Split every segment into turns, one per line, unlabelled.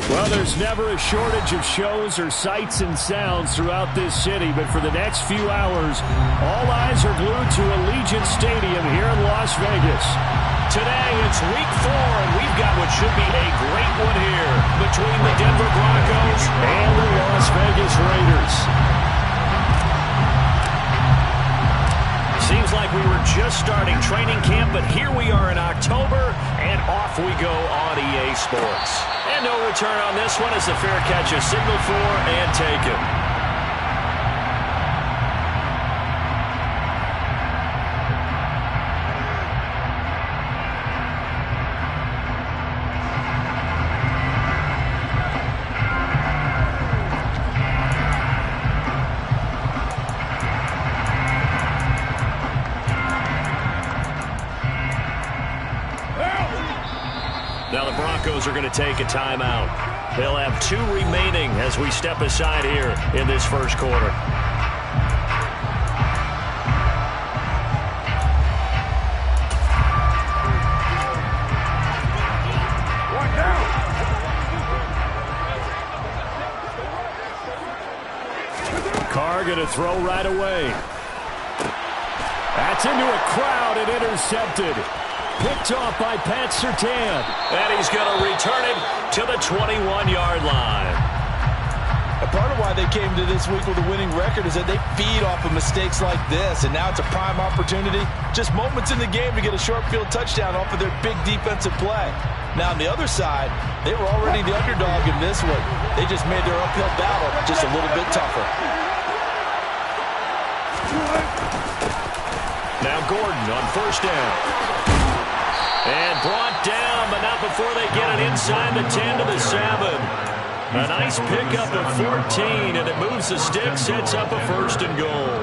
Well, there's never a shortage of shows or sights and sounds throughout this city, but for the next few hours, all eyes are glued to Allegiant Stadium here in Las Vegas.
Today, it's week 4, and we've got what should be a great one here between the Denver Broncos
and the Las Vegas Raiders.
Seems like we were just starting training camp, but here we are in October, and off we go on EA Sports. And no return on this one as the fair catch is signaled for and taken. Now the Broncos are going to take a timeout. They'll have 2 remaining as we step aside here in this first quarter.
Carr going to throw right away. That's into a crowd and intercepted. Picked off by Pat Surtain.
And he's going to return it to the 21-yard line.
A part of why they came to this week with a winning record is that they feed off of mistakes like this, and now it's a prime opportunity, just moments in the game to get a short field touchdown off of their big defensive play. Now, on the other side, they were already the underdog in this one. They just made their uphill battle just a little bit tougher.
Now Gordon on first down. And brought down, but not before they get it inside the 10 to the 7. A nice pickup of 14, and it moves the stick, sets up a 1st and goal.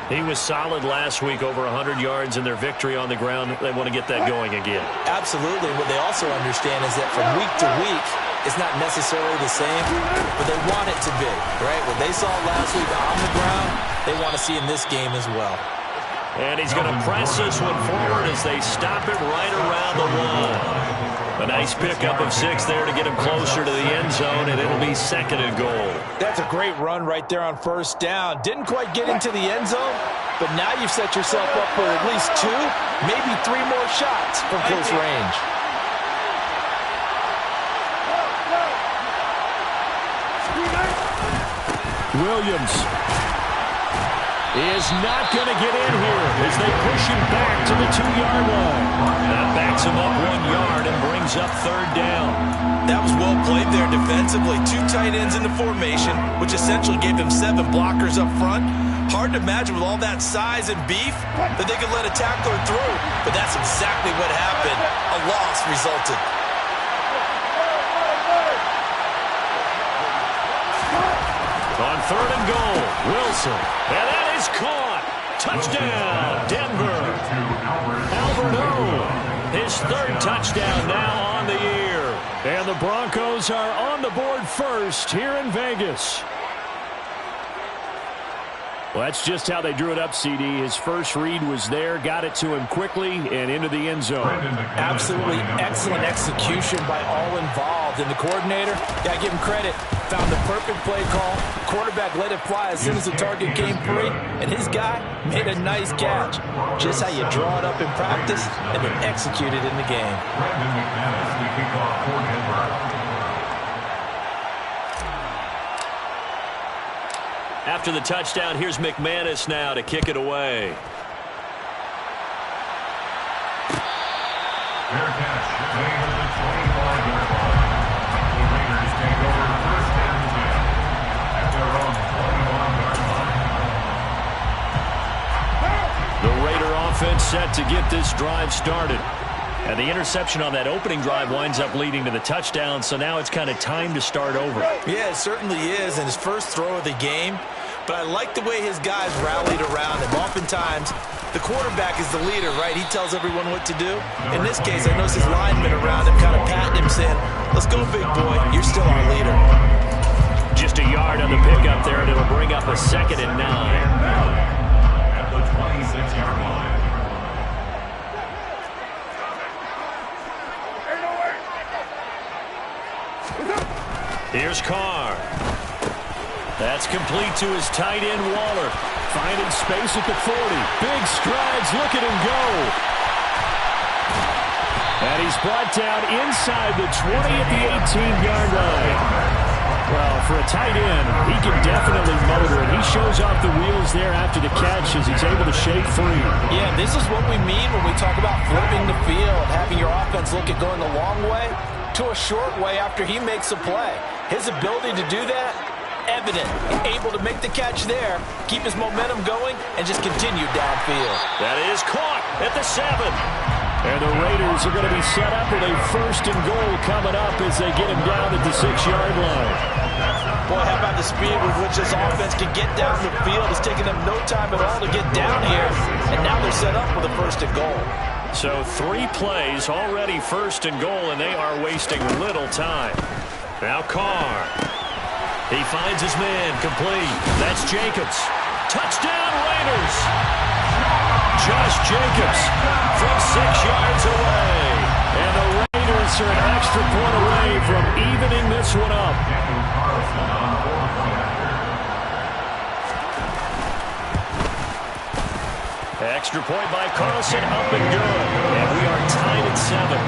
He was solid last week, over 100 yards in their victory on the ground. They want to get that going again.
Absolutely. What they also understand is that from week to week, it's not necessarily the same, but they want it to be, right? What they saw last week on the ground, they want to see in this game as well.
And he's going to press this one forward as they stop it right around the line. A nice pickup of 6 there to get him closer to the end zone, and it'll be 2nd and goal.
That's a great run right there on first down. Didn't quite get into the end zone, but now you've set yourself up for at least 2, maybe 3 more shots from close range.
Williams is not going to get in here as they push him back to the 2-yard line.
That backs him up 1 yard and brings up 3rd down.
That was well played there defensively. 2 tight ends in the formation, which essentially gave them 7 blockers up front. Hard to imagine with all that size and beef that they could let a tackler through, but that's exactly what happened. A loss resulted.
On 3rd and goal, Wilson. And that is caught. Touchdown, Denver. Albert O, his 3rd touchdown now on the year.
And the Broncos are on the board first here in Vegas. Well, that's just how they drew it up, CD. His first read was there, got it to him quickly, and into the end zone.
Absolutely excellent execution by all involved. And the coordinator, got to give him credit, found the perfect play call. Quarterback let it fly as soon as the target came free, and his guy made a nice catch. Just how you draw it up in practice and then execute it in the game.
After the touchdown, here's McManus now to kick it away.
Fair catch. Made to the 25-yard line. The Raiders take over 1st and 10 at their own 21-yard line.
The Raider offense set to get this drive started. And the interception on that opening drive winds up leading to the touchdown, so now it's kind of time to start over.
Yeah, it certainly is, and his first throw of the game. But I like the way his guys rallied around him. Oftentimes, the quarterback is the leader, right? He tells everyone what to do. In this case, I noticed his linemen around him kind of patting him, saying, "Let's go, big boy. You're still our leader."
Just a yard on the pickup there, and it'll bring up a 2nd and 9.
At the 26-yard line.
Here's Carr. That's complete to his tight end, Waller.
Finding space at the 40. Big strides. Look at him go. And he's brought down inside the 20 at the 18-yard line. Well, for a tight end, he can definitely motor, and he shows off the wheels there after the catch as he's able to shake free.
Yeah, this is what we mean when we talk about flipping the field, having your offense look at going the long way to a short way after he makes a play. His ability to do that, evident. Able to make the catch there, keep his momentum going, and just continue downfield.
That is caught at the 7.
And the Raiders are going to be set up with a 1st and goal coming up as they get him down at the 6-yard line.
Boy, how about the speed with which this offense can get down the field? It's taken them no time at all to get down here, and now they're set up with a 1st and goal.
So 3 plays already 1st and goal, and they are wasting little time. Now Carr. He finds his man complete. That's Jacobs. Touchdown Raiders. Josh Jacobs from 6 yards away.
And the Raiders are an extra point away from evening this one up.
Extra point by Carlson, up and good. And we are tied at 7.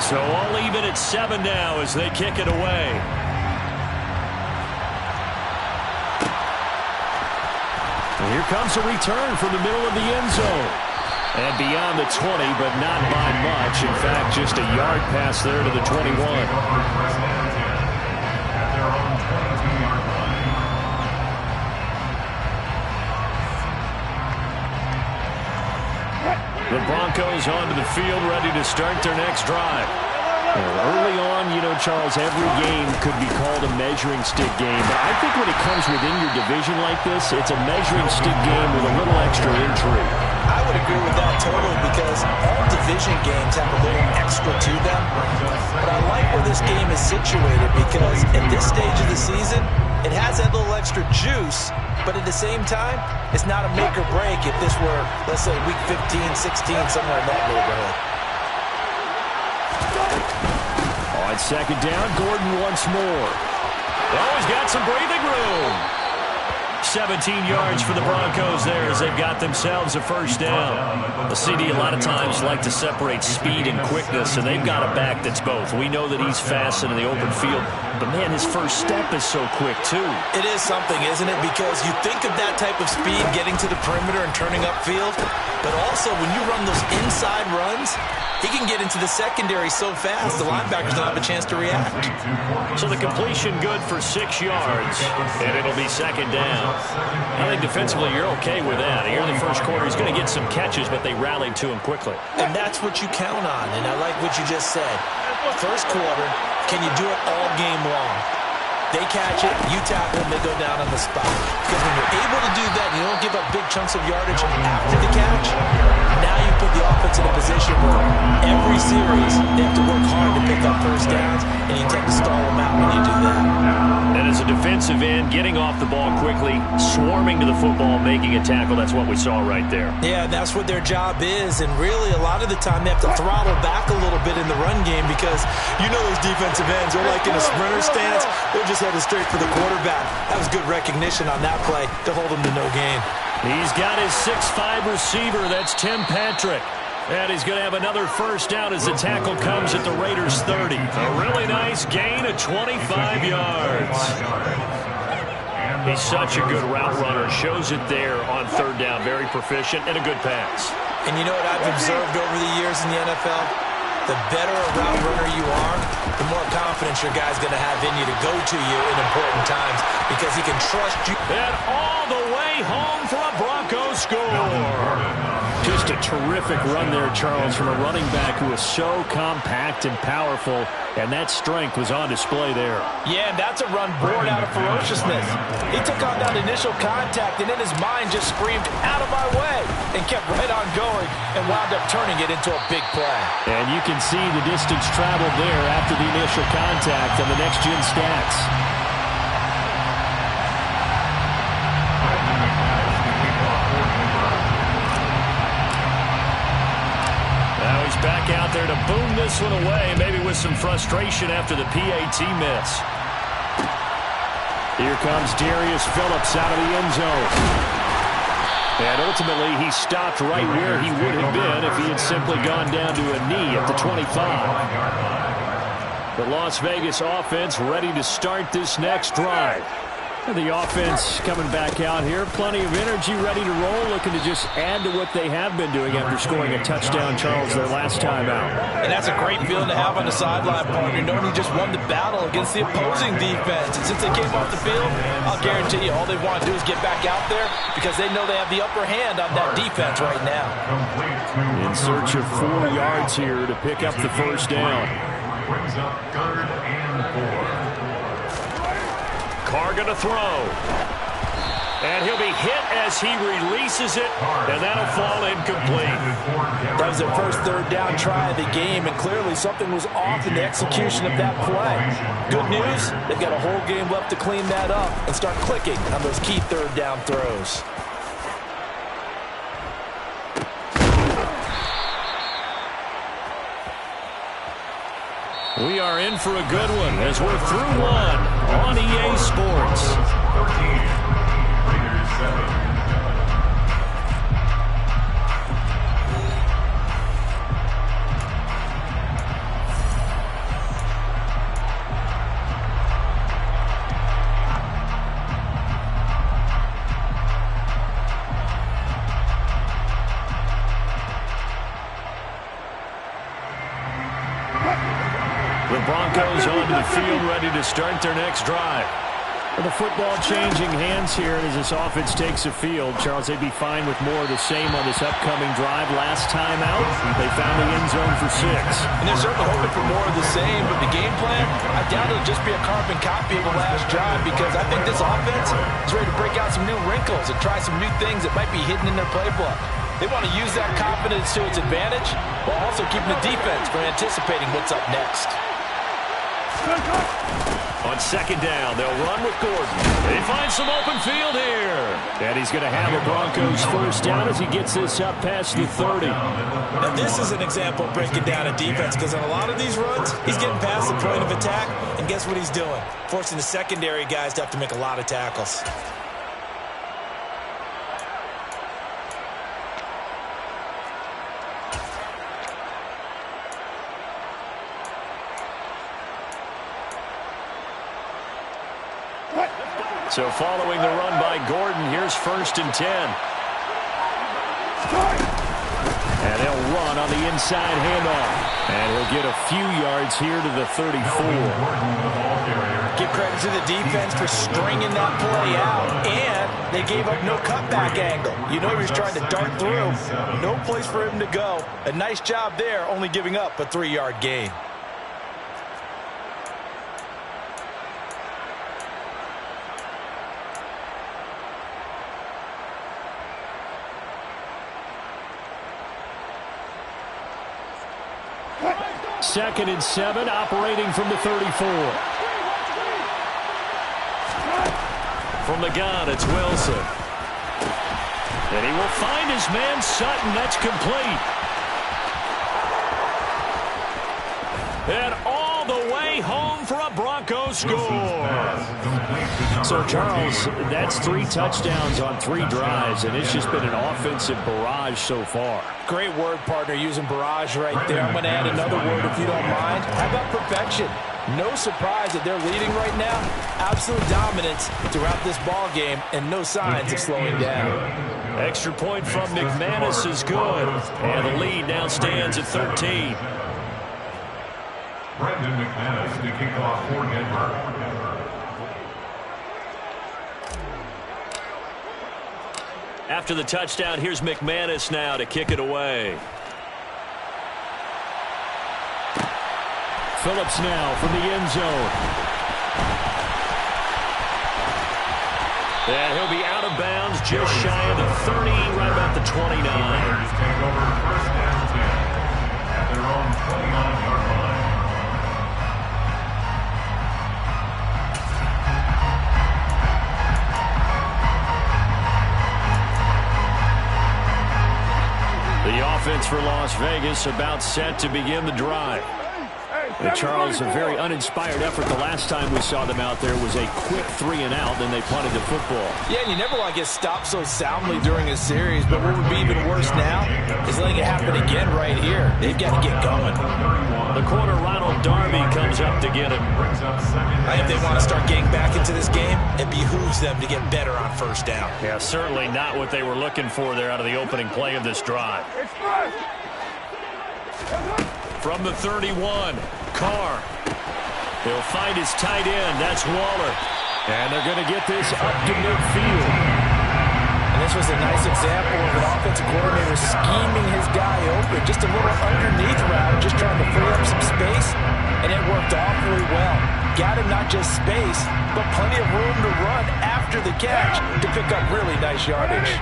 So all even at 7 now as they kick it away.
And here comes a return from the middle of the end zone. And beyond the 20, but not by much. In fact, just a yard pass there to the 21.
The Broncos onto the field, ready to start their next drive.
Well, early on, you know, Charles, every game could be called a measuring stick game. But I think when it comes within your division like this, it's a measuring stick game with a little extra intrigue.
I would agree with that totally because all division games have a little extra to them. But I like where this game is situated because at this stage of the season, it has that little extra juice. But at the same time, it's not a make or break if this were, let's say, week 15, 16, somewhere in that neighborhood.
On 2nd down, Gordon once more.
Oh, he's got some breathing room. 17 yards for the Broncos there as they've got themselves a 1st down. The CD a lot of times like to separate speed and quickness, and they've got a back that's both. We know that he's fast in the open field, but man, his first step is so quick too.
It is something, isn't it? Because you think of that type of speed getting to the perimeter and turning upfield, but also when you run those inside runs, he can get into the secondary so fast, the linebackers don't have a chance to react.
So the completion good for 6 yards, and it'll be 2nd down. I think defensively you're okay with that. Here in the first quarter, he's going to get some catches, but they rallied to him quickly.
And that's what you count on, and I like what you just said. First quarter, can you do it all game long? They catch it, you tackle them, they go down on the spot. Because when you're able to do that, and you don't give up big chunks of yardage after the catch, now you put the offense in a position where every series they have to work hard to pick up 1st downs, and you tend to stall them out when you do that.
And as a defensive end, getting off the ball quickly, swarming to the football, making a tackle, that's what we saw right there.
Yeah, that's what their job is, and really a lot of the time they have to throttle back a little bit in the run game because you know those defensive ends, they're like in a sprinter stance, they're just headed straight for the quarterback. That was good recognition on that play to hold him to no gain.
He's got his 6'5" receiver, that's Tim Patrick. And he's going to have another 1st down as the tackle comes at the Raiders' 30. A really nice gain of 25 yards. He's such a good route runner. Shows it there on 3rd down. Very proficient and a good pass.
And you know what I've observed over the years in the NFL? The better a route runner you are, the more confidence your guy's going to have in you to go to you in important times because he can trust you.
And all the way home for a Broncos score.
Just a terrific run there, Charles, from a running back who is so compact and powerful, and that strength was on display there.
Yeah, and that's a run born out of ferociousness. He took on that initial contact, and in his mind just screamed, "Out of my way," and kept right on going and wound up turning it into a big play.
And you can see the distance traveled there after the initial contact on the next-gen stats.
there to boom this one away, maybe with some frustration after the PAT miss.
Here comes Darius Phillips out of the end zone. And ultimately, he stopped right where he would have been if he had simply gone down to a knee at the 25. The Las Vegas offense ready to start this next drive. And the offense coming back out here. Plenty of energy, ready to roll, looking to just add to what they have been doing after scoring a touchdown, Charles, their last time out.
And that's a great feeling to have on the sideline, partner, knowing you just won the battle against the opposing defense. And since they came off the field, I'll guarantee you all they want to do is get back out there because they know they have the upper hand on that defense right now.
In search of 4 yards here to pick up the first down.
Brings up 3rd and 4.
Carr going to throw. And he'll be hit as he releases it, and that'll fall incomplete.
That was their first 3rd down try of the game, and clearly something was off in the execution of that play. Good news, they've got a whole game left to clean that up and start clicking on those key 3rd down throws.
We are in for a good one as we're through one on EA Sports.
13, Raiders 7.
The Broncos onto the field ready to start their next drive.
The football changing hands here as this offense takes the field. Charles, they'd be fine with more of the same on this upcoming drive. Last time out, they found the end zone for 6.
And they're certainly hoping for more of the same, but the game plan, I doubt it'll just be a carbon copy of the last drive because I think this offense is ready to break out some new wrinkles and try some new things that might be hidden in their playbook. They want to use that confidence to its advantage while also keeping the defense from anticipating what's up next.
On 2nd down, they'll run with Gordon. They find some open field here.
And he's going to have a Broncos first down as he gets this up past the 30.
Now, this is an example of breaking down a defense because on a lot of these runs, he's getting past the point of attack, and guess what he's doing? Forcing the secondary guys to have to make a lot of tackles.
So following the run by Gordon, here's 1st and 10.
And they'll run on the inside handoff. And he'll get a few yards here to the 34.
Give credit to the defense for stringing that play out. And they gave up no cutback angle. You know he was trying to dart through. No place for him to go.
A nice job there, only giving up a 3-yard gain.
Second and 7, operating from the 34.
From the gun, it's Wilson. And he will find his man Sutton. That's complete. And all the way home for a Broncos score.
So, Charles, that's 3 touchdowns on 3 drives, and it's just been an offensive barrage so far.
Great word, partner, using barrage right there. I'm going to add another word if you don't mind. How about perfection? No surprise that they're leading right now. Absolute dominance throughout this ball game and no signs of slowing down.
Extra point from McManus is good. And the lead now stands at 13.
Brendan McManus to kick off for Denver.
After the touchdown, here's McManus now to kick it away.
Phillips now from the end zone.
And he'll be out of bounds just shy of the 30, right about the 29.
The Raiders take over 1st and 10 at their own 29-yard line.
The offense for Las Vegas, about set to begin the drive.
Charles, a very uninspired effort. The last time we saw them out there was a quick 3-and-out, then they punted the football.
Yeah, and you never want to get stopped so soundly during a series, but what would be even worse now is letting it happen again right here. They've got to get going.
The corner, Ronald Darby, comes up to get it.
If they want to start getting back into this game, it behooves them to get better on first down.
Yeah, certainly not what they were looking for there out of the opening play of this drive. From the 31, Carr. He'll find his tight end. That's Waller.
And they're going to get this up to midfield.
And this was a nice example of an offensive coordinator scheming his guy open. Just a little underneath route, just trying to free up some space. And it worked awfully well. Got him not just space, but plenty of room to run after the catch to pick up really nice yardage.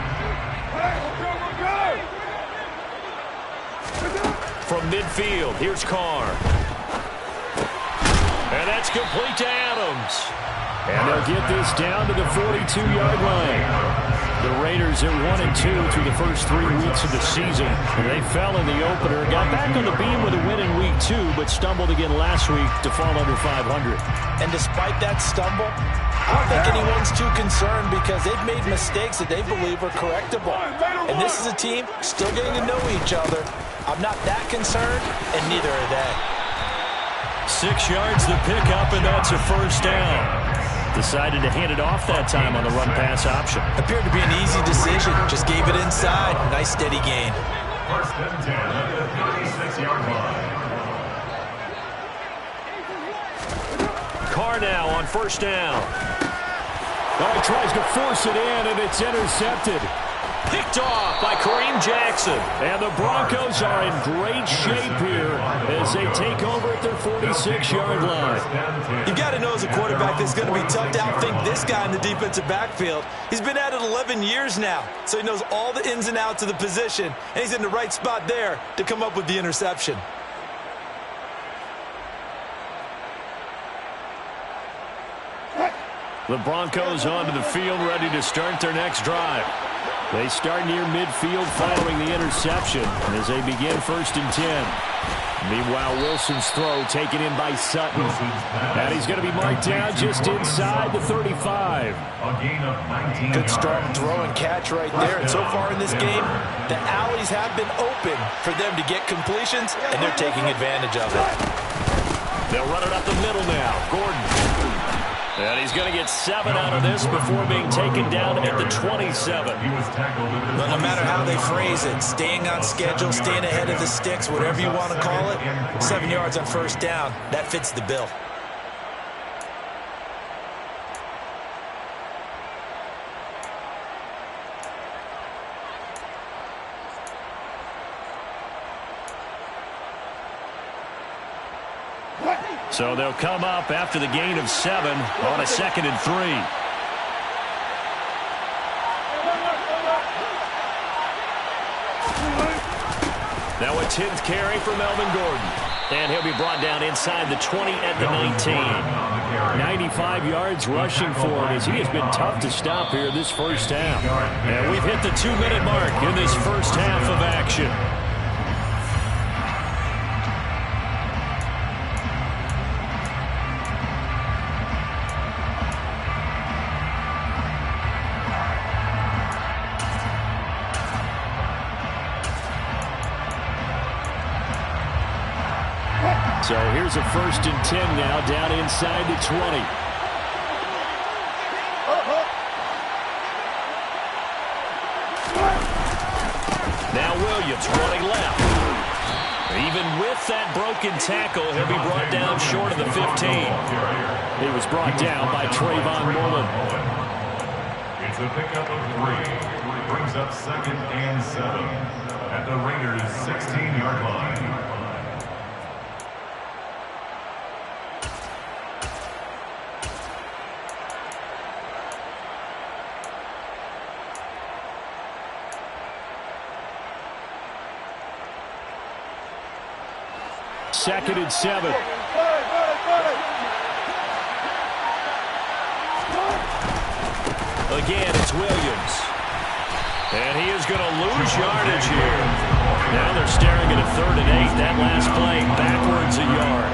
From midfield, here's Carr. And that's complete to Adams.
And they'll get this down to the 42-yard line. The Raiders are 1-2 through the first 3 weeks of the season. They fell in the opener, got back on the beam with a win in week 2, but stumbled again last week to fall under 500.
And despite that stumble, I don't think anyone's too concerned because they've made mistakes that they believe are correctable. And this is a team still getting to know each other. I'm not that concerned, and neither are they.
6 yards to pick up, and that's a first down.
Decided to hand it off that time on the run-pass option.
Appeared to be an easy decision. Just gave it inside. Nice steady gain.
First and 10 at the 36-yard line.
Carr now on first down.
Oh, he tries to force it in, and it's intercepted.
Picked off by Kareem Jackson.
And the Broncos are in great shape here as they take over at their 46-yard line.
You've got to know as a quarterback that it's going to be tough to outthink this guy in the defensive backfield. He's been at it 11 years now, so he knows all the ins and outs of the position, and he's in the right spot there to come up with the interception.
The Broncos onto the field, ready to start their next drive. They start near midfield following the interception as they begin first and 10. Meanwhile, Wilson's throw taken in by Sutton. And he's going to be marked down just inside the 35.
Good strong throw and catch right there. And so far in this game, the alleys have been open for them to get completions, and they're taking advantage of it.
They'll run it up the middle now. Gordon. And he's going to get 7 out of this before being taken down at the 27.
Well, no matter how they phrase it, staying on schedule, staying ahead of the sticks, whatever you want to call it, 7 yards on first down, that fits the bill.
So they'll come up after the gain of 7 on a 2nd and 3.
Now a 10th carry for Melvin Gordon. And he'll be brought down inside the 20 at the 19.
95 yards rushing for him as he has been tough to stop here this first half.
And we've hit the 2-minute mark in this first half of action.
So here's a first and 10 now down inside the 20.
Now Williams running left. Even with that broken tackle, he'll be brought down short of the 15.
He was brought down by Trayvon Mullen.
It's a pickup of 3. Brings up 2nd and 7 at the Raiders' 16-yard line.
Second and 7.
Again, it's Williams. And he is going to lose yardage here. Now they're staring at a 3rd and 8. That last play backwards a yard.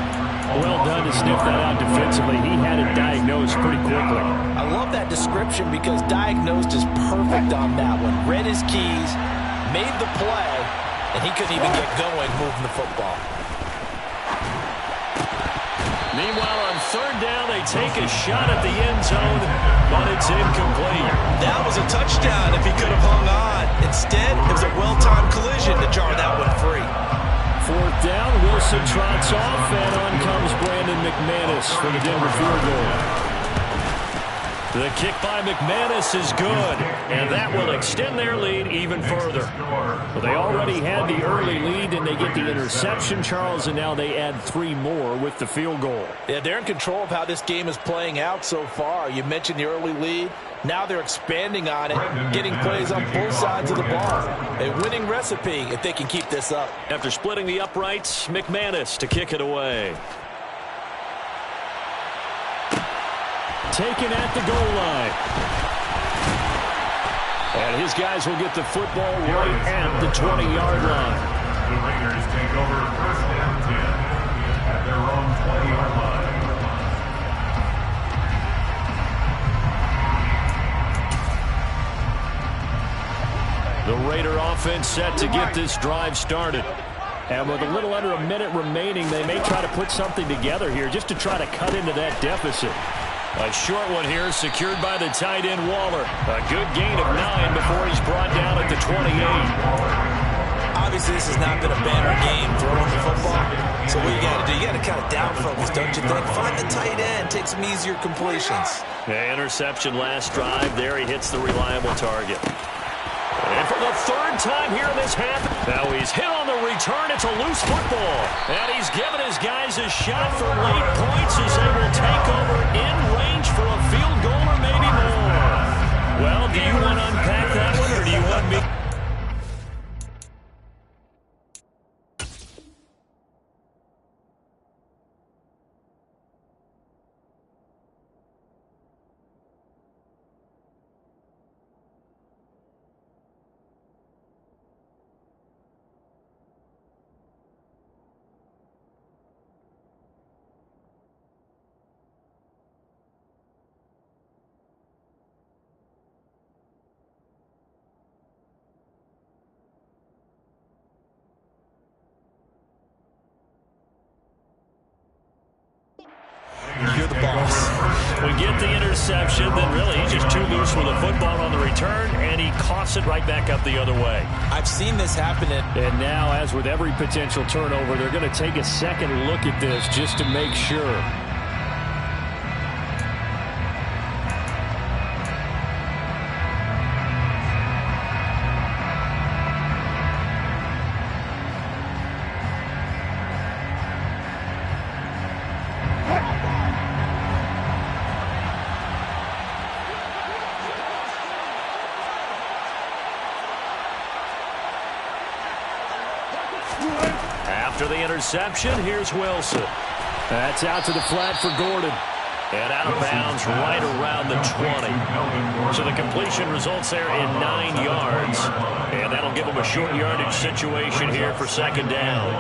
Well done to sniff that out defensively. He had it diagnosed pretty quickly.
I love that description because diagnosed is perfect on that one. Read his keys, made the play, and he couldn't even get going moving the football.
Meanwhile, on 3rd down, they take a shot at the end zone, but it's incomplete.
That was a touchdown if he could have hung on. Instead, it was a well-timed collision to jar that one free.
4th down, Wilson trots off, and on comes Brandon McManus for the Denver field goal.
The kick by McManus is good, and that will extend their lead even further.
Well, they already had the early lead, and they get the interception, Charles, and now they add 3 more with the field goal.
Yeah, they're in control of how this game is playing out so far. You mentioned the early lead. Now they're expanding on it, getting plays on both sides of the ball. A winning recipe if they can keep this up.
After splitting the uprights, McManus to kick it away.
Taken at the goal line. And his guys will get the football right at the 20-yard line.
The Raiders take over 1st and 10 at their own 20-yard line.
The Raider offense set to get this drive started.
And with a little under a minute remaining, they may try to put something together here just to try to cut into that deficit.
A short one here secured by the tight end Waller. A good gain of 9 before he's brought down at the 28.
Obviously, this has not been a banner game throwing the football. So what you got to do, you got to kind of down focus, don't you think? Find the tight end, take some easier completions.
Yeah, interception last drive. There he hits the reliable target. And for the 3rd time here in this half, now he's hit on the return. It's a loose football. And he's given his guys a shot for late points as they will take over in range for a field goal or maybe more. Well, do you want to unpack that one or do you want me?
You're the boss.
We get the interception, then really he's just too loose with the football on the return, and he coughs it right back up the other way.
I've seen this happen.
And now, as with every potential turnover, they're going to take a second look at this just to make sure.
After the interception, here's Wilson.
That's out to the flat for Gordon.
And out of bounds right around the 20. So the completion results there in 9 yards. And that'll give them a short yardage situation here for 2nd down.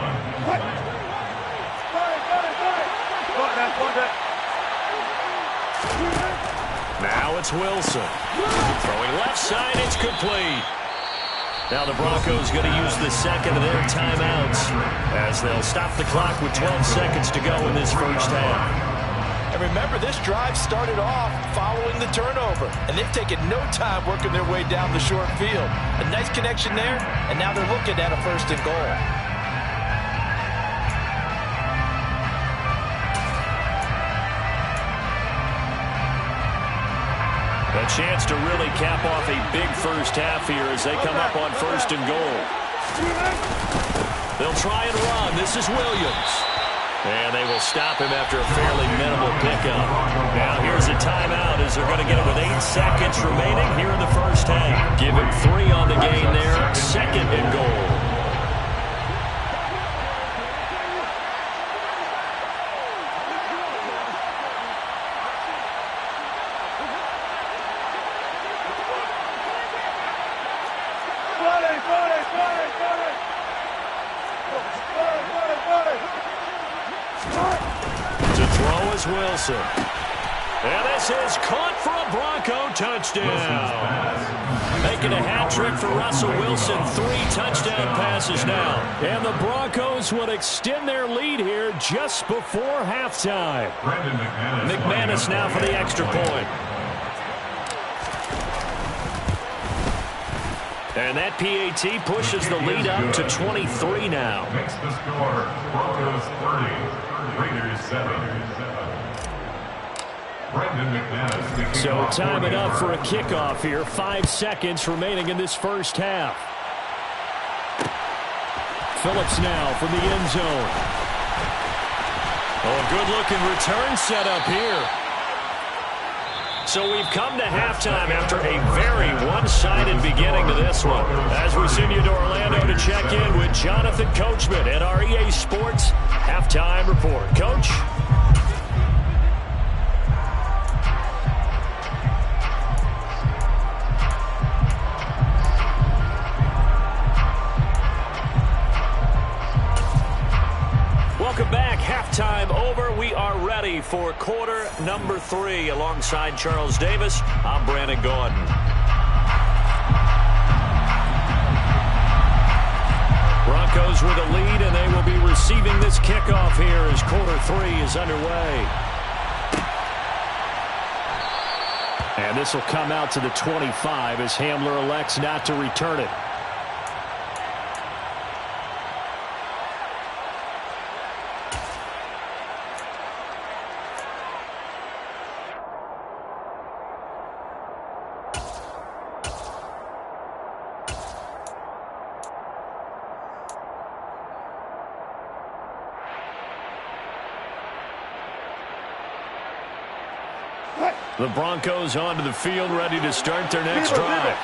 Now it's Wilson. Throwing left side, it's complete. Now the Broncos going to use the second of their timeouts as they'll stop the clock with 12 seconds to go in this 1st half.
And remember, this drive started off following the turnover, and they've taken no time working their way down the short field. A nice connection there, and now they're looking at a 1st and goal.
A chance to really cap off a big 1st half here as they come up on 1st and goal. They'll try and run. This is Williams. And they will stop him after a fairly minimal pickup. Now here's a timeout as they're going to get it with 8 seconds remaining here in the 1st half. Give him 3 on the gain there. 2nd and goal. Wilson. And this is caught for a Bronco touchdown. Making a hat trick for Russell Wilson. 3 touchdown passes now.
And the Broncos would extend their lead here just before halftime.
McManus now for the extra point. And that PAT pushes the lead up to 23 now.
Makes the score Broncos 30, Raiders 7.
So timing up for a kickoff here. 5 seconds remaining in this first half. Phillips now from the end zone.
Oh, good-looking return set up here. So we've come to halftime after a very one-sided beginning to this one. As we send you to Orlando to check in with Jonathan Coachman at our EA Sports Halftime Report. Coach? Welcome back. Halftime over. We are ready for quarter number 3. Alongside Charles Davis, I'm Brandon Gordon. Broncos with a lead, and they will be receiving this kickoff here as quarter 3 is underway.
And this will come out to the 25 as Hamler elects not to return it.
The Broncos onto the field, ready to start their next drive.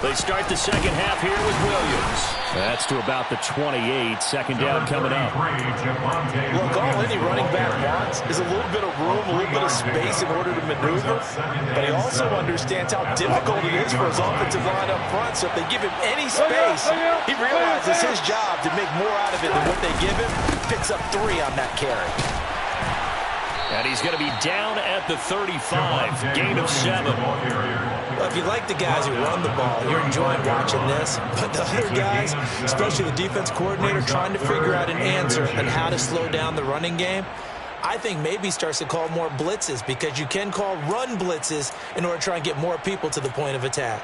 They start the second half here with Williams.
That's to about the 28. Second down coming up.
Look, all any running back wants is a little bit of room, a little bit of space in order to maneuver. But he also understands how difficult it is for his offensive line up front. So if they give him any space, he realizes his job to make more out of it than what they give him. Picks up 3 on that carry.
And he's going to be down at the 35. Gain of 7.
Well, if you like the guys who run the ball, you're enjoying watching this. But the other guys, especially the defense coordinator, trying to figure out an answer on how to slow down the running game, I think maybe starts to call more blitzes, because you can call run blitzes in order to try and get more people to the point of attack.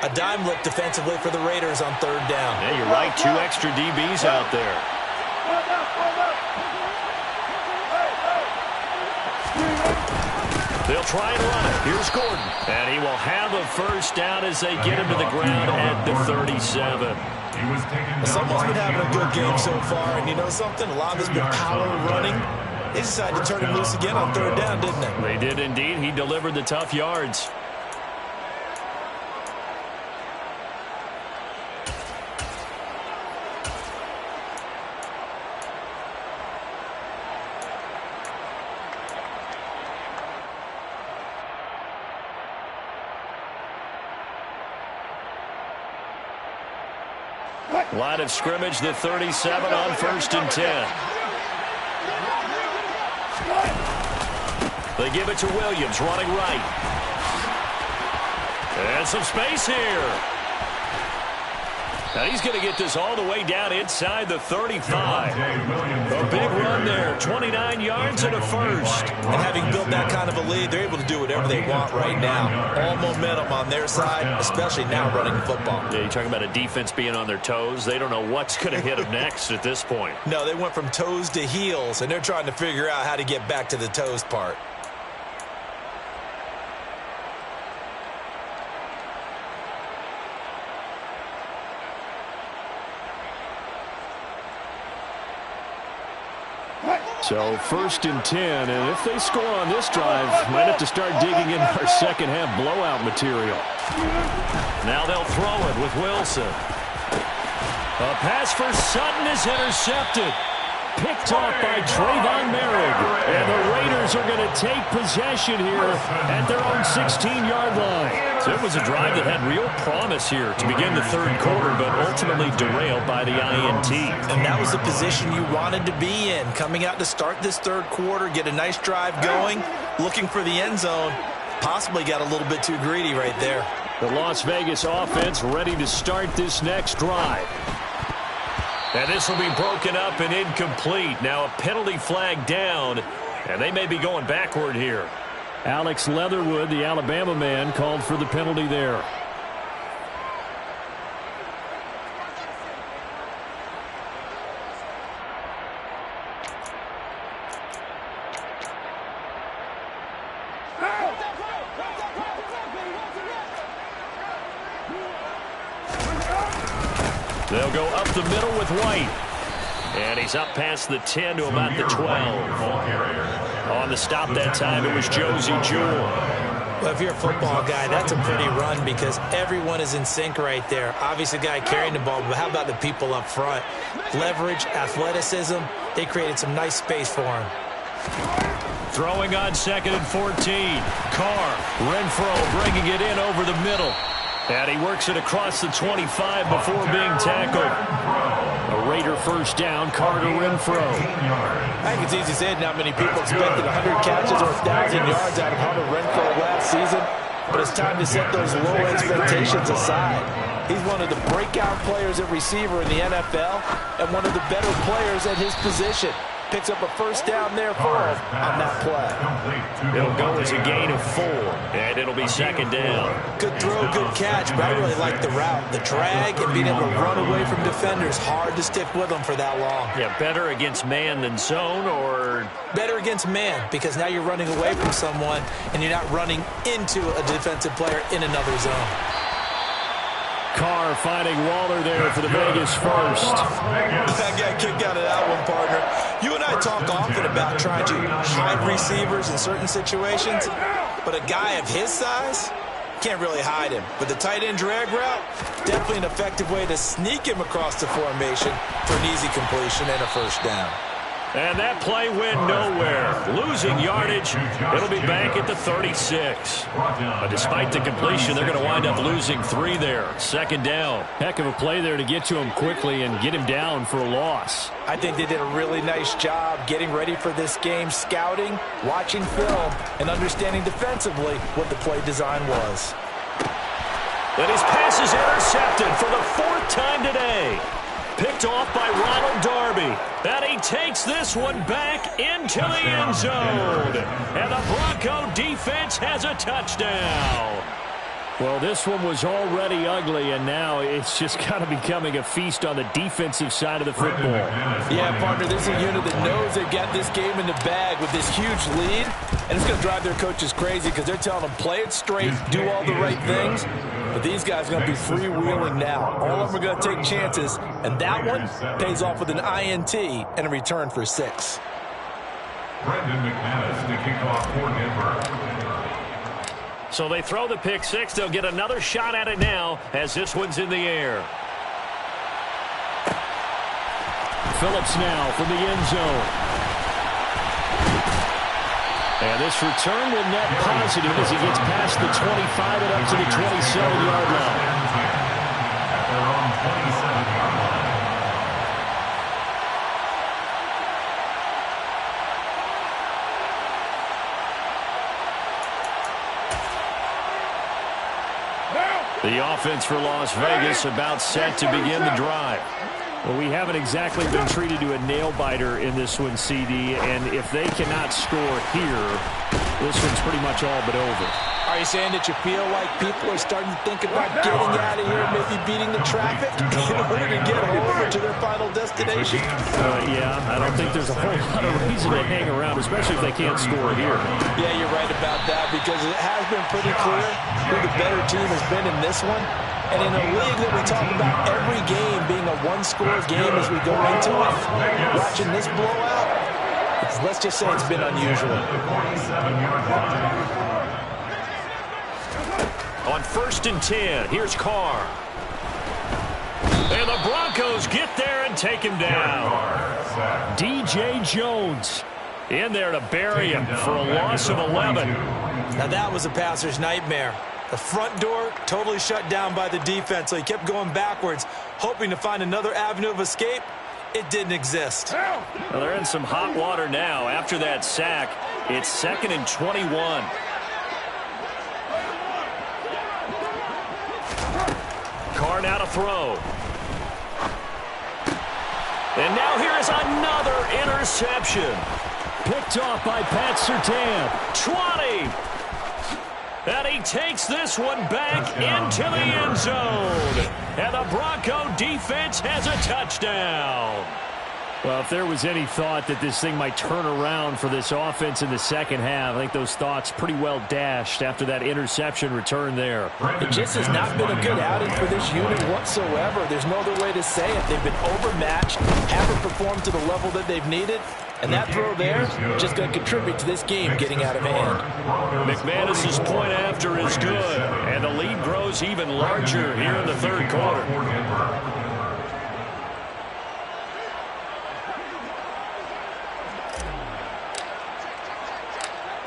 A dime look defensively for the Raiders on 3rd down.
Yeah, you're right. 2 extra DBs out there. They'll try and run it. Here's Gordon. And he will have a first down as they get him to the ground at the 37.
Someone's been having a good game so far, and you know something? A lot of it's been power running. They decided to turn him loose again on 3rd down, didn't they?
They did indeed. He delivered the tough yards. Line of scrimmage, the 37 on 1st and 10. They give it to Williams, running right. And some space here. Now he's going to get this all the way down inside the 35. A big run there, 29 yards and a first.
And having built that kind of a lead, they're able to do whatever they want right now. All momentum on their side, especially now running the football.
Yeah, you're talking about a defense being on their toes. They don't know what's going to hit them next at this point.
No, they went from toes to heels, and they're trying to figure out how to get back to the toes part.
So 1st and 10, and if they score on this drive, might have to start digging in our second half blowout material.
Now they'll throw it with Wilson. A pass for Sutton is intercepted.
picked off by Trayvon Merrick. And the Raiders are going to take possession here at their own 16-yard line.
So it was a drive that had real promise here to begin the third quarter, but ultimately derailed by the INT.
And that was the position you wanted to be in, coming out to start this third quarter, get a nice drive going, looking for the end zone. Possibly got a little bit too greedy right there.
The Las Vegas offense ready to start this next drive.
And this will be broken up and incomplete. Now a penalty flag down, and they may be going backward here.
Alex Leatherwood, the Alabama man, called for the penalty there.
They'll go up the middle with White. And he's up past the 10 to about the 12. On the stop that time, it was Josie Jewell.
Well, if you're a football guy, that's a pretty run because everyone is in sync right there. Obviously, the guy carrying the ball, but how about the people up front? Leverage, athleticism, they created some nice space for him.
Throwing on 2nd and 14. Carr, Renfro bringing it in over the middle. And he works it across the 25 before being tackled.
A Raider first down, Carter Renfro.
I think it's easy to say not many people expected 100 catches or 1,000 yards out of Hunter Renfro last season, but it's time to set those low expectations aside. He's one of the breakout players at receiver in the NFL and one of the better players at his position. Picks up a first down there for him on that play.
It'll go as a gain of 4, and it'll be 2nd down.
Good throw, good catch, but I really like the route. The drag and being able to run away from defenders. Hard to stick with them for that long.
Yeah, better against man than zone, or?
Better against man, because now you're running away from someone, and you're not running into a defensive player in another zone.
Carr finding Waller there for the Vegas first.
I got a kick out of that one, partner. You and I talk often about trying to hide receivers in certain situations, but a guy of his size can't really hide him. But the tight end drag route, definitely an effective way to sneak him across the formation for an easy completion and a first down.
And that play went nowhere. Losing yardage. It'll be back at the 36. But despite the completion, they're going to wind up losing 3 there. 2nd down.
Heck of a play there to get to him quickly and get him down for a loss.
I think they did a really nice job getting ready for this game, scouting, watching film, and understanding defensively what the play design was.
And his pass is intercepted for the 4th time today. Picked off by Ronald Darby. And he takes this one back into the end zone. And the Bronco defense has a touchdown.
Well, this one was already ugly, and now it's just kind of becoming a feast on the defensive side of the football.
Yeah, partner, this is a unit that knows they've got this game in the bag with this huge lead, and it's going to drive their coaches crazy because they're telling them play it straight, do all the right things, but these guys are going to be freewheeling now. All of them are going to take chances, and that one pays off with an INT and a return for 6.
Brendan McManus to kick off for Denver.
So they throw the pick 6. They'll get another shot at it now as this one's in the air.
Phillips now from the end zone. And this return will net positive as he gets past the 25 and up to the 27-yard line.
At their own 27-yard line.
The offense for Las Vegas about set to begin the drive. Well, we haven't exactly been treated to a nail-biter in this one, CD, and if they cannot score here, this one's pretty much all but over.
Are you saying that you feel like people are starting to think about getting out of here, maybe beating the traffic in order to get over to their final destination?
Yeah, I don't think there's a whole lot of reason to hang around, especially if they can't score here.
Yeah, you're right about that because it has been pretty clear who the better team has been in this one. And in a league that we talk about every game being a one-score game as we go into it, watching this blowout, let's just say it's been unusual.
On 1st and 10, here's Carr. And the Broncos get there and take him down.
DJ Jones
in there to bury him for a loss of 11.
Now that was a passer's nightmare. The front door totally shut down by the defense, so he kept going backwards, hoping to find another avenue of escape. It didn't exist.
Well, they're in some hot water now. After that sack, it's 2nd and 21. Carr now to throw. And now here is another interception.
picked off by Pat Surtain.
20. And he takes this one back into the end zone. And the Bronco defense has a touchdown.
Well, if there was any thought that this thing might turn around for this offense in the second half, I think those thoughts pretty well dashed after that interception return there.
It just has not been a good outing for this unit whatsoever. There's no other way to say it. They've been overmatched, haven't performed to the level that they've needed, and that throw there just going to contribute to this game getting out of hand.
McManus's point after is good, and the lead grows even larger here in the third quarter.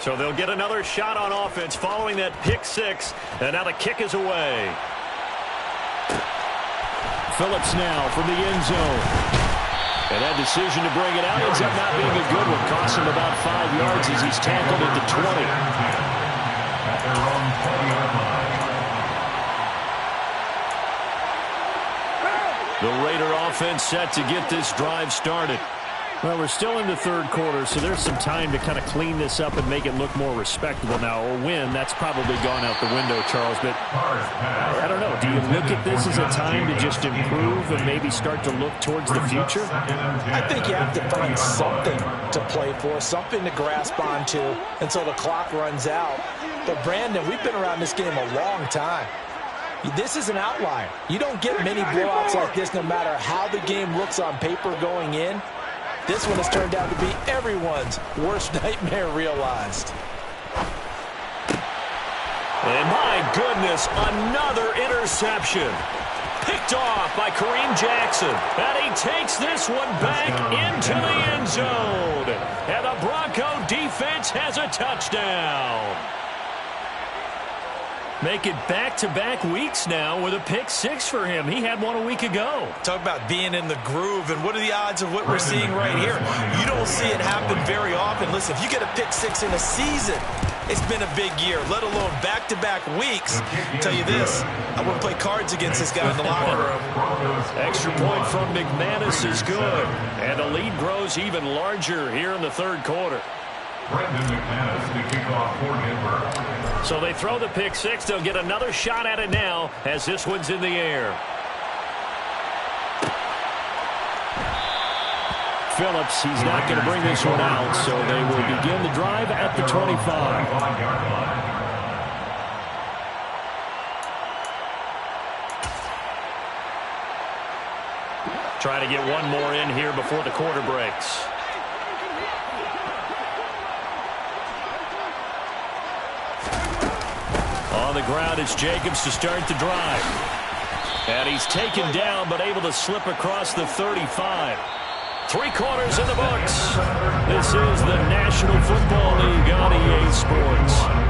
So they'll get another shot on offense following that pick six, and now the kick is away.
Phillips now from the end zone. And that decision to bring it out ends up not being a good one. Costs him about 5 yards as he's tackled at the 20.
The Raider offense set to get this drive started.
Well, we're still in the third quarter, so there's some time to kind of clean this up and make it look more respectable now. Or win, that's probably gone out the window, Charles. But I don't know. Do you look at this as a time to just improve and maybe start to look towards the future?
I think you have to find something to play for, something to grasp onto until the clock runs out. But, Brandon, we've been around this game a long time. This is an outlier. You don't get many blowouts like this no matter how the game looks on paper going in. This one has turned out to be everyone's worst nightmare realized.
And my goodness, another interception. Picked off by Kareem Jackson. And he takes this one back into the end zone. And the Bronco defense has a touchdown. Make it back-to-back weeks now with a pick six for him. He had one a week ago.
Talk about being in the groove, and what are the odds of what we're seeing right here? You don't see it happen very often. Listen, if you get a pick six in a season, it's been a big year, let alone back-to-back weeks. I'll tell you this, I wouldn't play cards against this guy in the locker room.
Extra point from McManus is good, and the lead grows even larger here in the third quarter. So they throw the pick six. They'll get another shot at it now as this one's in the air.
Phillips, he's not going to bring this one out, so they will begin the drive at the 25.
Try to get one more in here before the quarter breaks. On the ground, it's Jacobs to start the drive. And he's taken down, but able to slip across the 35. 3 quarters in the books. This is the National Football League on EA Sports.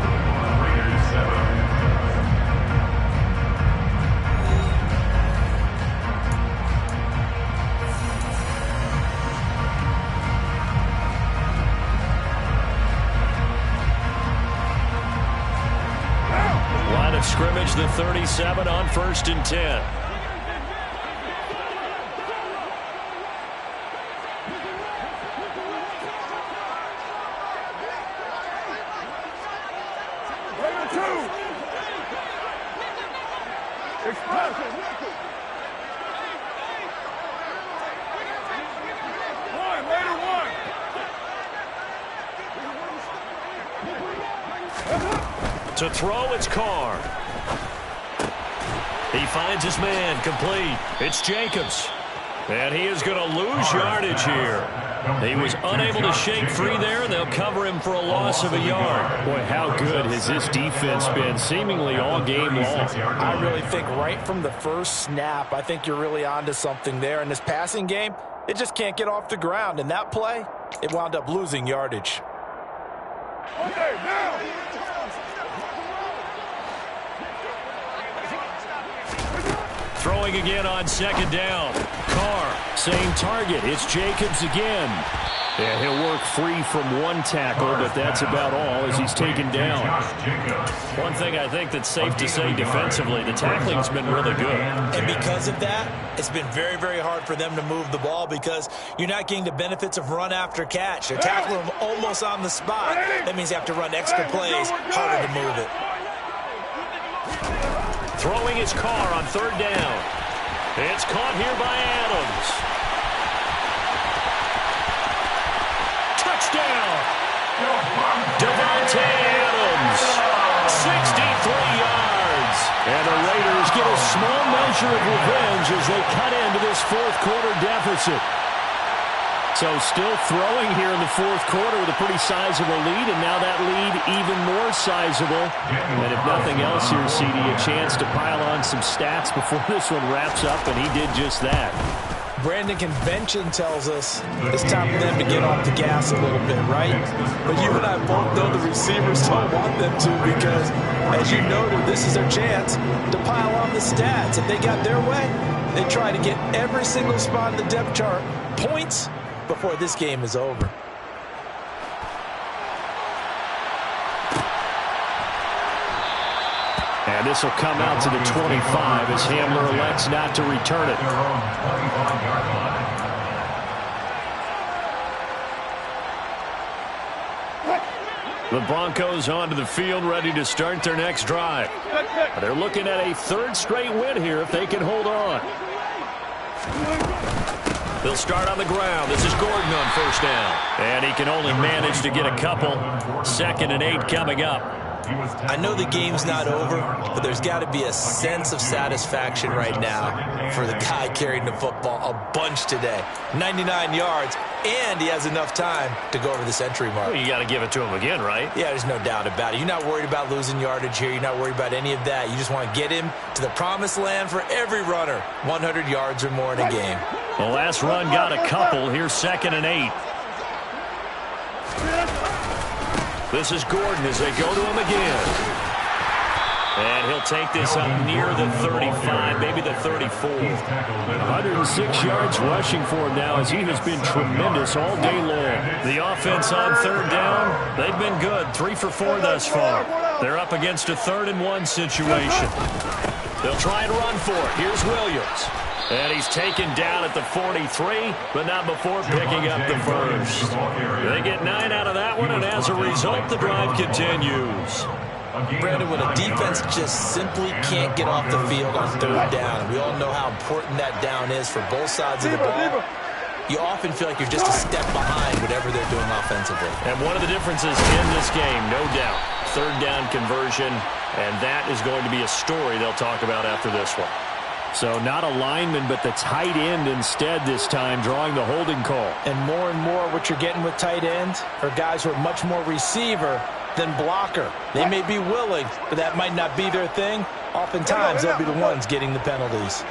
Scrimmage the 37 on 1st and 10. To throw, it's Carr. He finds his man, complete. It's Jacobs. And he is going to lose yardage here. He was unable to shake free there, and they'll cover him for a loss of a yard.
Boy, how good has this defense been seemingly all game long?
I really think right from the first snap, I think you're really onto something there. In this passing game, it just can't get off the ground. And that play, it wound up losing yardage.
Okay, now.
Throwing again on second down. Carr,
same target. It's Jacobs again. Yeah, he'll work free from one tackle, but that's about all as he's taken down.
One thing I think that's safe to say defensively, the tackling's been really good.
And because of that, it's been very, very hard for them to move the ball because you're not getting the benefits of run after catch. They're tackling them almost on the spot. That means you have to run extra plays, harder to move it.
Throwing his Carr on third down. It's caught here by Adams. Touchdown! Davante Adams, 63 yards.
And the Raiders get a small measure of revenge as they cut into this fourth quarter deficit. So still throwing here in the fourth quarter with a pretty sizable lead, and now that lead even more sizable. And if nothing else here, CD, a chance to pile on some stats before this one wraps up, and he did just that.
Brandon, convention tells us it's time for them to get off the gas a little bit, right? But you and I both know the receivers don't want them to because, as you noted, this is their chance to pile on the stats. If they got their way, they try to get every single spot in the depth chart points before this game is over.
And this will come out to the 25 as Hamler elects not to return it. The Broncos onto the field ready to start their next drive. They're looking at a third straight win here if they can hold on.
They'll start on the ground. This is Gordon on first down. And he can only manage to get a couple. 2nd and 8 coming up.
I know the game's not over, but there's got to be a sense of satisfaction right now for the guy carrying the football a bunch today. 99 yards, and he has enough time to go over the century mark.
Well, you got to give it to him again, right?
Yeah, there's no doubt about it. You're not worried about losing yardage here. You're not worried about any of that. You just want to get him to the promised land for every runner. 100 yards or more in a game.
The last run got a couple. Here's 2nd and 8. This is Gordon as they go to him again. And he'll take this up near the 35, maybe the 34.
106 yards rushing for him now as he has been tremendous all day long.
The offense on third down, they've been good. 3 for 4 thus far. They're up against a 3rd and 1 situation. They'll try and run for it. Here's Williams. And he's taken down at the 43, but not before picking up the first. They get 9 out of that one, and as a result, the drive continues.
Brandon, when a defense just simply can't get off the field on third down, we all know how important that down is for both sides of the ball. You often feel like you're just a step behind whatever they're doing offensively.
And one of the differences in this game, no doubt, third down conversion, and that is going to be a story they'll talk about after this one.
So not a lineman, but the tight end instead this time, drawing the holding call.
And more what you're getting with tight ends are guys who are much more receiver than blocker. They may be willing, but that might not be their thing. Oftentimes, they'll be the ones getting the penalties.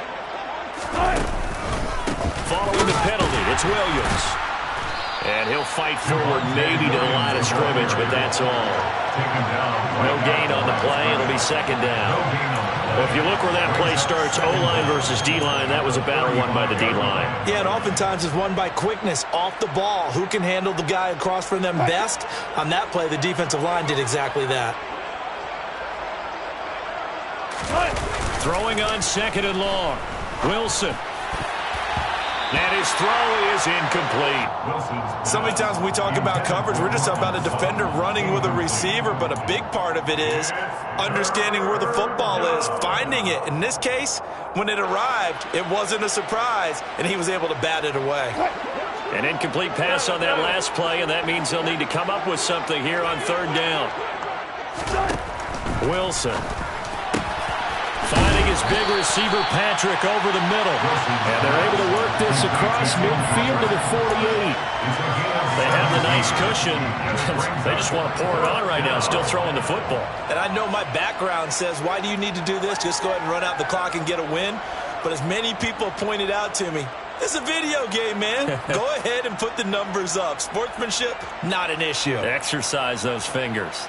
Following the penalty, it's Williams. And he'll fight forward maybe to the line of scrimmage, but that's all. No gain on the play. It'll be 2nd down. Well, if you look where that play starts, O-line versus D-line, that was a battle won by the D-line.
Yeah, and oftentimes it's won by quickness, off the ball. Who can handle the guy across from them best? On that play, the defensive line did exactly that.
Throwing on 2nd and long. Wilson. And his throw is incomplete.
So many times when we talk about coverage, we're just about a defender running with a receiver, but a big part of it is understanding where the football is, finding it. In this case, when it arrived, it wasn't a surprise, and he was able to bat it away.
An incomplete pass on that last play, and that means they'll need to come up with something here on third down. Wilson Finding his big receiver, Patrick, over the middle.
And they're able to work this across midfield to the 48.
They have the nice cushion. They just want to pour it on right now, still throwing the football.
And I know my background says, why do you need to do this? Just go ahead and run out the clock and get a win. But as many people pointed out to me, it's a video game, man. Go ahead and put the numbers up. Sportsmanship, not an issue.
Exercise those fingers.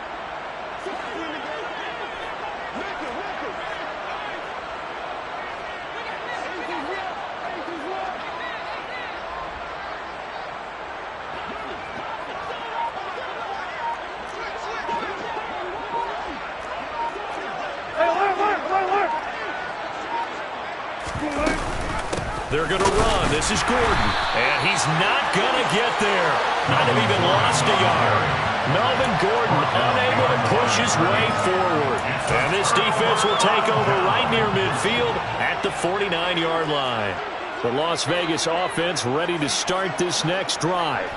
They're going to run. This is Gordon. And he's not going to get there. Might have even lost a yard. Melvin Gordon unable to push his way forward. And this defense will take over right near midfield at the 49-yard line.
The Las Vegas offense ready to start this next drive.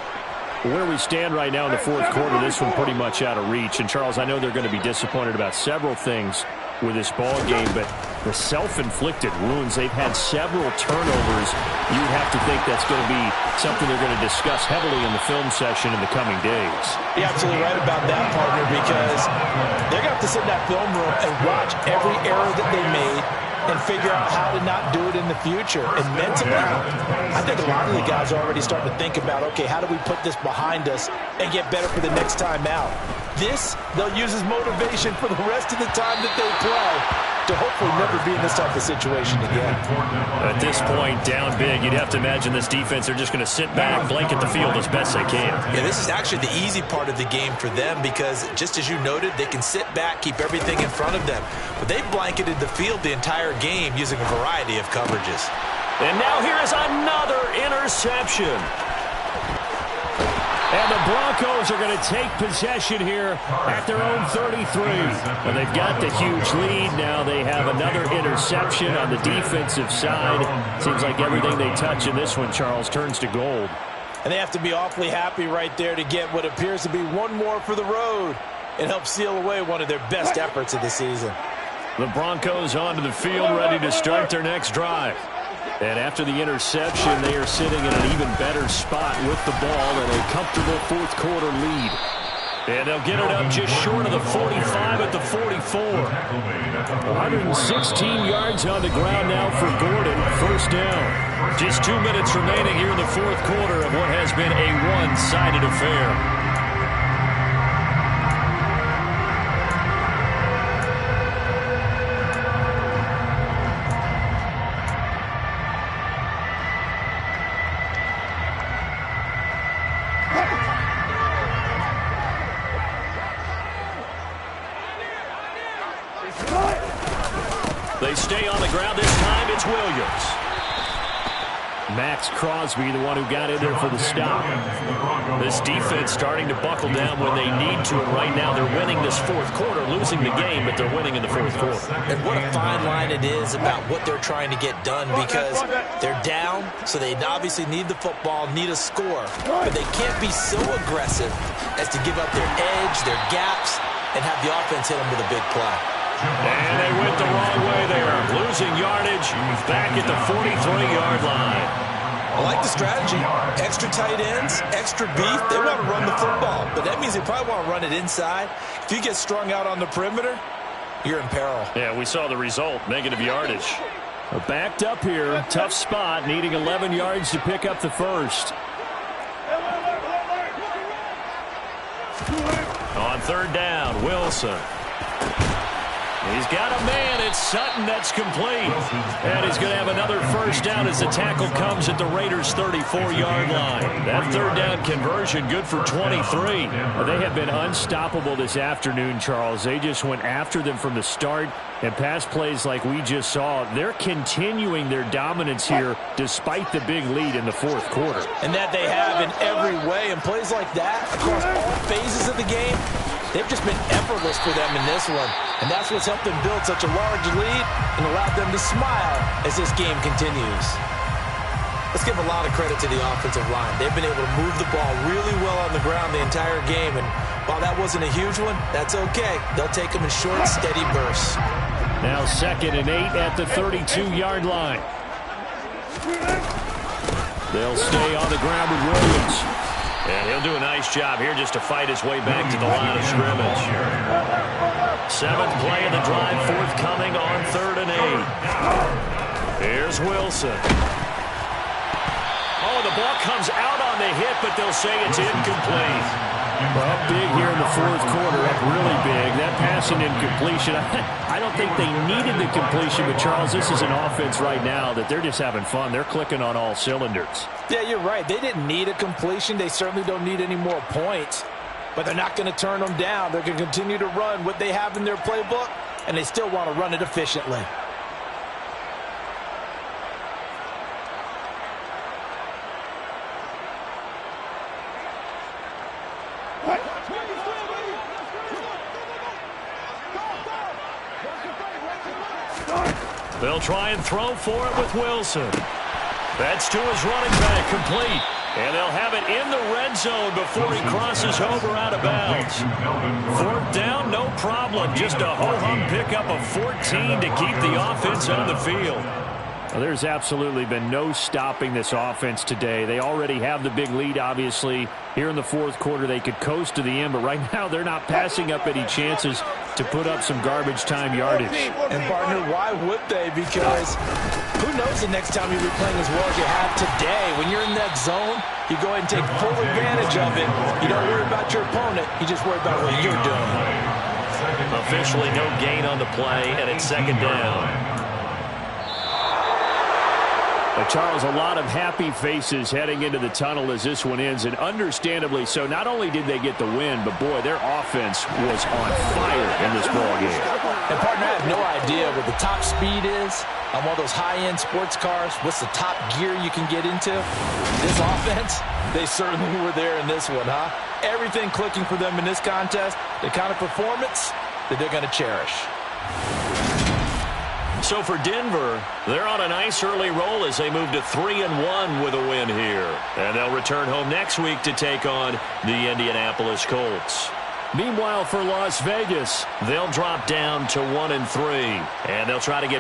Where we stand right now in the fourth quarter, this one pretty much out of reach. And, Charles, I know they're going to be disappointed about several things with this ball game, but the self-inflicted wounds, they've had several turnovers. You'd have to think that's going to be something they're going to discuss heavily in the film session in the coming days.
You're absolutely right about that, partner, because they're going to have to sit in that film room and watch every error that they made and figure out how to not do it in the future. And mentally, I think a lot of the guys are already starting to think about, okay, how do we put this behind us and get better for the next time out? This, they'll use as motivation for the rest of the time that they play to hopefully never be in this type of situation again.
At this point, down big, you'd have to imagine this defense, they're just going to sit back, blanket the field as best they can.
Yeah, this is actually the easy part of the game for them because, just as you noted, they can sit back, keep everything in front of them. But they've blanketed the field the entire game using a variety of coverages.
And now here is another interception.
And the Broncos are going to take possession here at their own 33. And they've got the huge lead. Now they have another interception on the defensive side. Seems like everything they touch in this one, Charles, turns to gold.
And they have to be awfully happy right there to get what appears to be one more for the road and help seal away one of their best efforts of the season.
The Broncos onto the field, ready to start their next drive. And after the interception, they are sitting in an even better spot with the ball and a comfortable fourth quarter lead.
And they'll get it up just short of the 45 at the 44.
116 yards on the ground now for Gordon. First down.
Just 2 minutes remaining here in the fourth quarter of what has been a one-sided affair. They stay on the ground. This time it's Williams.
Max Crosby, the one who got in there for the stop.
This defense starting to buckle down when they need to, and right now they're winning this fourth quarter, losing the game, but they're winning in the fourth quarter.
And what a fine line it is about what they're trying to get done, because they're down, so they obviously need the football, need a score, but they can't be so aggressive as to give up their edge, their gaps, and have the offense hit them with a big play.
And they went the wrong way there. Losing yardage back at the 43-yard line.
I like the strategy. Extra tight ends, extra beef. They want to run the football, but that means they probably want to run it inside. If you get strung out on the perimeter, you're in peril.
Yeah, we saw the result, negative yardage.
Backed up here, tough spot, needing 11 yards to pick up the first.
On third down, Wilson. He's got a man. It's Sutton. That's complete. And he's going to have another first down as the tackle comes at the Raiders' 34-yard line. That third down conversion good for 23.
Well, they have been unstoppable this afternoon, Charles. They just went after them from the start, and pass plays like we just saw. They're continuing their dominance here despite the big lead in the fourth quarter.
And that they have in every way. And plays like that across all phases of the game, they've just been effortless for them in this one. And that's what's helped them build such a large lead and allowed them to smile as this game continues. Let's give a lot of credit to the offensive line. They've been able to move the ball really well on the ground the entire game. And while that wasn't a huge one, that's okay. They'll take them in short, steady bursts.
Now 2nd and 8 at the 32-yard line. They'll stay on the ground with Williams.
And he'll do a nice job here just to fight his way back to the line of scrimmage. 7th play of the drive, forthcoming on 3rd and 8. Here's Wilson. Oh, the ball comes out on the hit, but they'll say it's incomplete.
Well, big here in the 4th quarter, up really big. That passing incompletion, I don't think they needed the completion, but Charles, this is an offense right now that they're just having fun. They're clicking on all cylinders.
Yeah, you're right. They didn't need a completion. They certainly don't need any more points, but they're not going to turn them down. They're going to continue to run what they have in their playbook, and they still want to run it efficiently.
They'll try and throw for it with Wilson. That's to his running back, complete. And they'll have it in the red zone before he crosses over out of bounds. 4th down, no problem. Just a ho-hum pickup of 14 to keep the offense on the field.
Well, there's absolutely been no stopping this offense today. They already have the big lead, obviously. Here in the 4th quarter, they could coast to the end, but right now they're not passing up any chances to put up some garbage time yardage.
And, partner, why would they? Because who knows the next time you'll be playing as well as you have today. When you're in that zone, you go ahead and take full advantage of it. You don't worry about your opponent. You just worry about what you're doing.
Officially no gain on the play, and it's 2nd down.
But Charles, a lot of happy faces heading into the tunnel as this one ends, and understandably so. Not only did they get the win, but boy, their offense was on fire in this ball game.
And partner, I have no idea what the top speed is on one of those high-end sports cars. What's the top gear you can get into? This offense, they certainly were there in this one, huh? Everything clicking for them in this contest, the kind of performance that they're going to cherish.
So for Denver, they're on a nice early roll as they move to 3-1 with a win here. And they'll return home next week to take on the Indianapolis Colts. Meanwhile, for Las Vegas, they'll drop down to 1-3, and they'll try to get